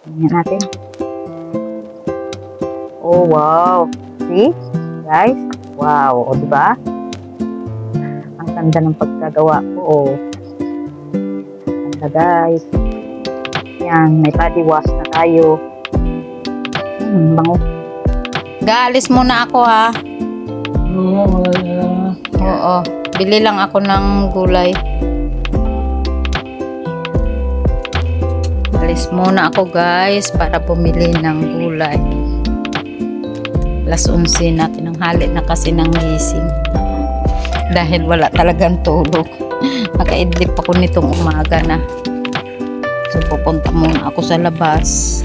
Tingnan natin. Oh, wow. See? Guys? Wow. O, diba? Ang ganda ng pagkagawa ko. Oh. Ganda, guys. Yan. May body wash na tayo. Bango. Gaalis muna ako ha. Oo. Bili lang ako ng gulay. Alis muna ako guys para bumili ng gulay. Alas 11 natin ang hali na kasi ng gising. Dahil wala talagang tulog. Nakaidlip ako nitong umaga na. So pupunta muna ako sa labas.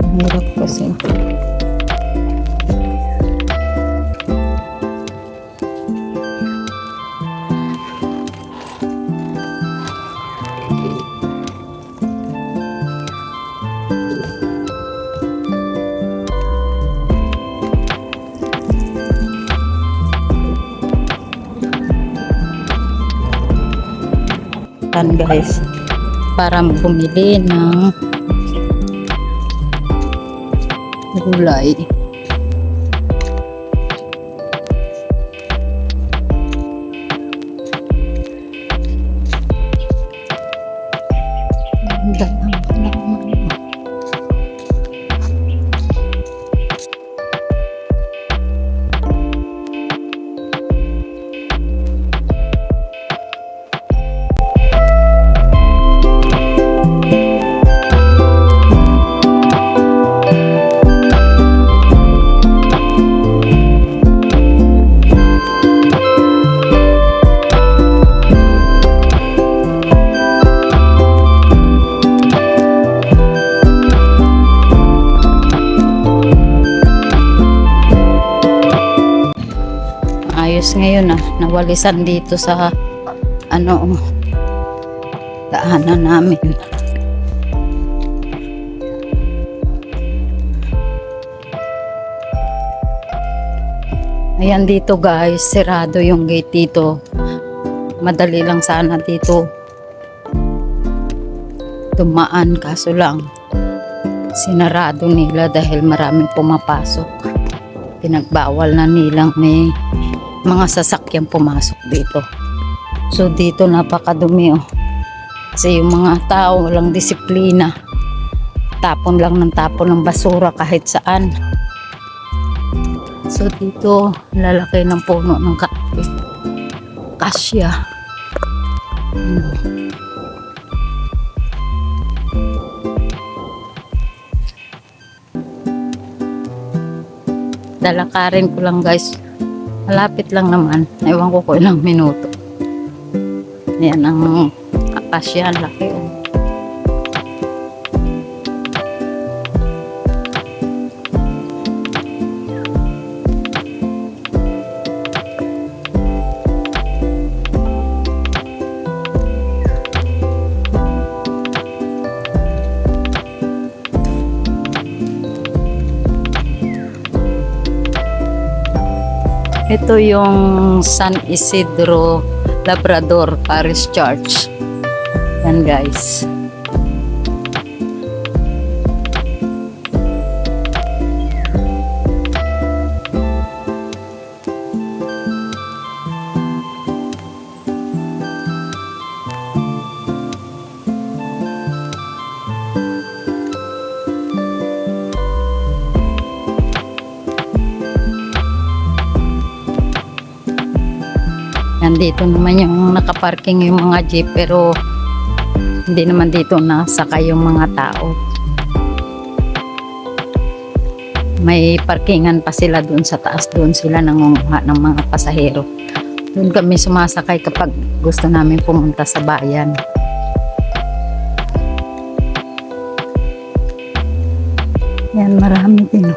Ang hirap kasi. Yan guys, para bumili ng gulay. Ayos ngayon nawalisan dito sa daanan namin. Ayan dito guys, sirado yung gate dito. Madali lang sana dito dumaan, kaso lang sinarado nila dahil maraming pumapasok. Pinagbawal na nilang may mga sasakyan pumasok dito. So dito napakadumi kasi yung mga tao walang disiplina, tapon lang ng tapon ng basura kahit saan. So dito lalaki ng puno ng kape, kasya. Dalakarin ko lang guys, malapit lang naman, ewan ko ilang minuto. Yan ang akasya, laki Ito yung San Isidro Labrador Parish Church. Yan guys. Nandito naman yung nakaparking yung mga jeep, pero hindi naman dito nasakay yung mga tao. May parkingan pa sila doon sa taas, doon sila nangunguha ng mga pasahero. Doon kami sumasakay kapag gusto namin pumunta sa bayan. Yan, marami din.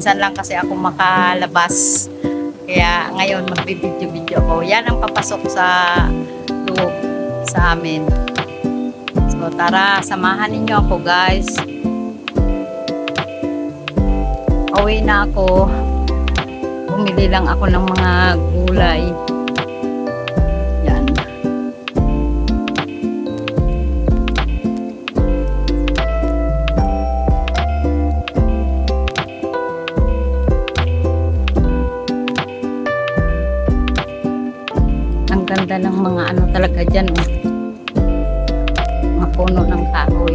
minsan lang kasi ako makalabas. Kaya ngayon magbibideo-video ko. Yan ang papasok sa loob sa amin. So tara, samahan ninyo ako guys. Uwi na ako. Bumili lang ako ng mga gulay. Yan. Ang ganda ng mga ano talaga dyan. Oh. Mga puno ng kahoy.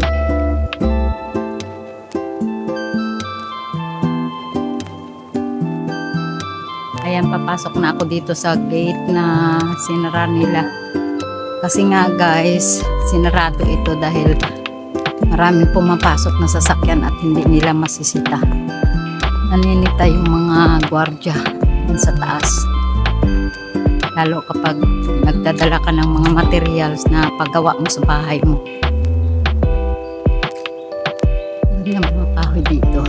Ayan, papasok na ako dito sa gate na sinara nila. Kasi nga guys, sinarado ito dahil maraming pumapasok na sasakyan at hindi nila masisita. Naninita yung mga gwardiya dun sa taas. Lalo kapag nagdadala ka ng mga materials na paggawa mo sa bahay mo. Ganda mga kahoy dito.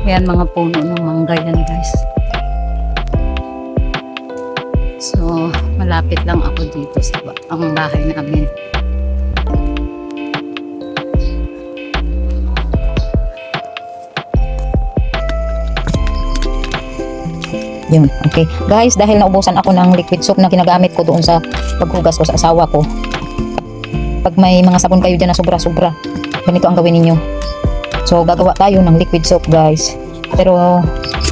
Ayan, mga puno ng mangga yan guys. So, malapit lang ako dito sa ang bahay namin. Yun, okay. Guys, dahil naubusan ako ng liquid soap na ginagamit ko doon sa paghugas ko sa asawa ko. Pag may mga sabon kayo dyan na sobra-sobra, ganito ang gawin ninyo. So, gagawa tayo ng liquid soap guys. Pero,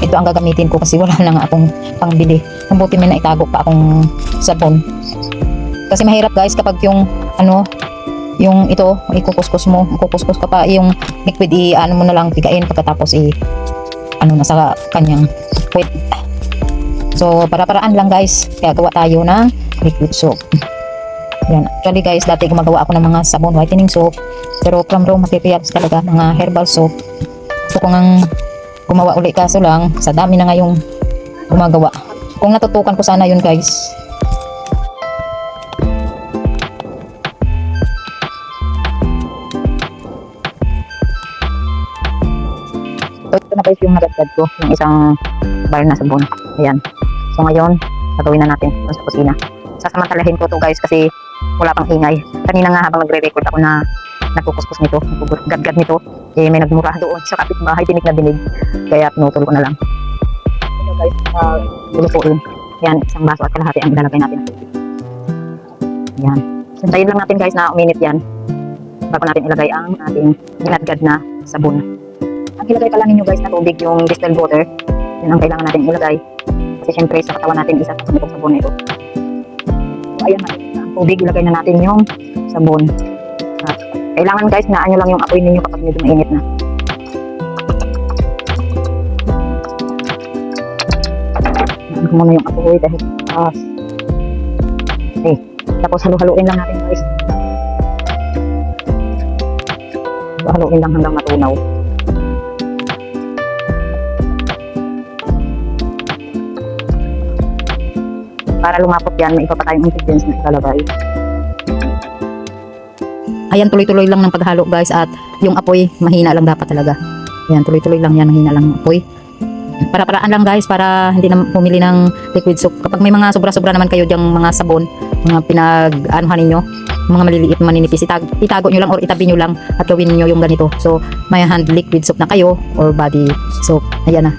ito ang gagamitin ko kasi wala na nga akong pangbili. Mabuti may naitago pa akong sabon. Kasi mahirap guys kapag yung, yung ito, ikukuskus mo. Ikukuskus ka pa, yung liquid, mo na lang, pigain pagkatapos nasa kanyang wet. So, para-paraan lang guys. Kaya gawa tayo ng liquid soap. Yan. Actually guys, dati gumagawa ako ng mga sabon, whitening soap. Pero from raw materials talaga, mga herbal soap. So kung ang gumawa uli, kaso lang, sa dami na ngayong gumagawa. Kung natutukan ko sana yun guys. So ito na guys yung nagatad ko, yung isang bar na sabon. Ayan. So ngayon, gagawin na natin sa kusina. Sasamantalahin ko to guys kasi wala pang ingay. Kanina nga habang nagre-record ako na nagkukuskus nito, nagkugadgad nito, may nagmura doon sa kapitbahay, tinik na dinig. Kaya pinutol ko na lang. So guys, lulutuin. Yan, isang baso at kalahati ang ilalagay natin. Yan. Santayin lang natin guys na uminit yan bago natin ilagay ang ating ginadgad na sabon. Ang ilagay pa lang ninyo guys na tubig, yung distilled water. Yan ang kailangan natin ilagay. Kasi syempre sa katawan natin isa sa itong sabon na ito. So ayan na, ang tubig, ilagay na natin yung sabon. At kailangan guys na nyo lang yung apoy ninyo kapag medyo mainit na. Naan ko muna yung apoy dahil okay. Tapos halu-haluin lang natin guys. Haluin lang hanggang matunaw. Para lumapot yan, may iba pa tayong ingredients na ilalagay. Ayan, tuloy-tuloy lang ng paghalo guys, at yung apoy, mahina lang dapat talaga. Ayan, tuloy-tuloy lang yan, mahina lang ng apoy. Para-paraan lang guys, para hindi na pumili ng liquid soap. Kapag may mga sobra-sobra naman kayo diyang mga sabon, mga pinag-anuhan ninyo, mga maliliit, maninipis, itago nyo lang or itabi nyo lang at gawin nyo yung ganito. So, may hand liquid soap na kayo or body soap. Ayan na.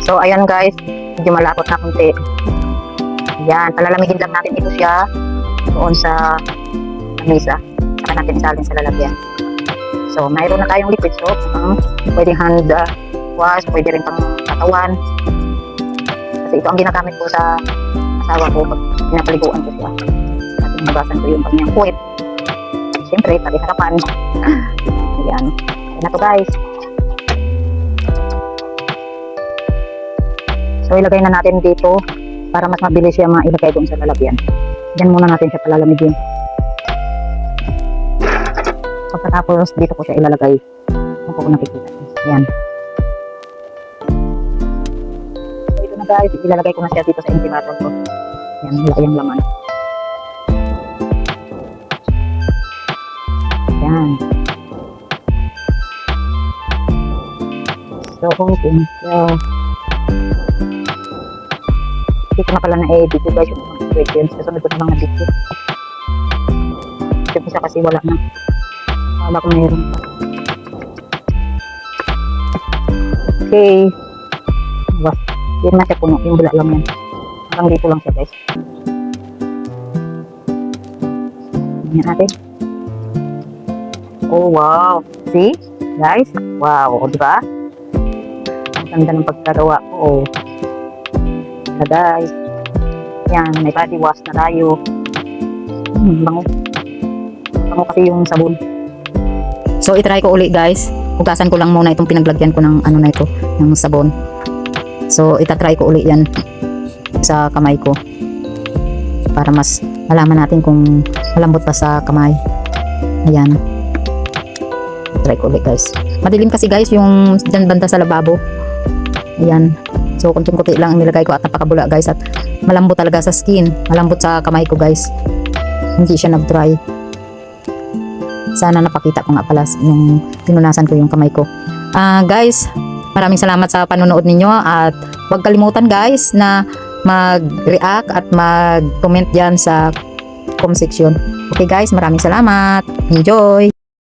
So, ayan guys, medyo malapot na konti. Ayan, palalamigin lang natin ito siya doon sa mesa. Saka natin isalin sa lalagyan. So, mayroon na tayong liquid soap. Pwedeng hand wash, pwede rin pang katawan. Kasi ito ang ginagamit ko sa asawa ko pag pinapaliguan ko siya. At nabasan ko yung kanyang puwet. Siyempre, pati harapan. Ayan. Ayan na to guys. So ilagay na natin dito para mas mabilis siya mailagay doon sa lalagyan. Diyan muna natin siya palalamigin. Pagkatapos dito ko siya ilalagay. Kung ko nakikita. Yan. So ito na guys, ilalagay ko na siya dito sa empty bottle ko. Yan, wala yung laman. Yan. So, open siya. Dito na pala na-edit ko guys yung mga ingredients. Kasunod ko na mga dito. Yung isa kasi wala na. Wala ko mayroon pa. Okay. Diba? Hindi naman siya puno. Yung bula lang yan. Hanggang dito lang siya guys. Tingnan natin. Oh wow. See? Guys? Wow. O diba? Ang ganda ng pagkagawa ko. Oh. Na guys. Yan. May body wash na tayo. Bango. Bango kasi yung sabon. So, itry ko uli guys. Hugasan ko lang muna itong pinaglagyan ko ng ano na ito. Ng sabon. So, itatry ko uli yan. Sa kamay ko. Para mas malaman natin kung malambot pa sa kamay. Ayan. Try ko ulit guys. Madilim kasi guys yung dyan banda sa lababo. Ayan. So kunti-kunti lang ang nilagay ko at napakabula guys. At malambot talaga sa skin. Malambot sa kamay ko guys. Hindi siya nag-dry. Sana napakita ko nga pala yung pinunasan ko yung kamay ko. Guys, maraming salamat sa panonood ninyo. At huwag kalimutan guys na mag-react at mag-comment dyan sa comment section. Okay guys, maraming salamat. Enjoy!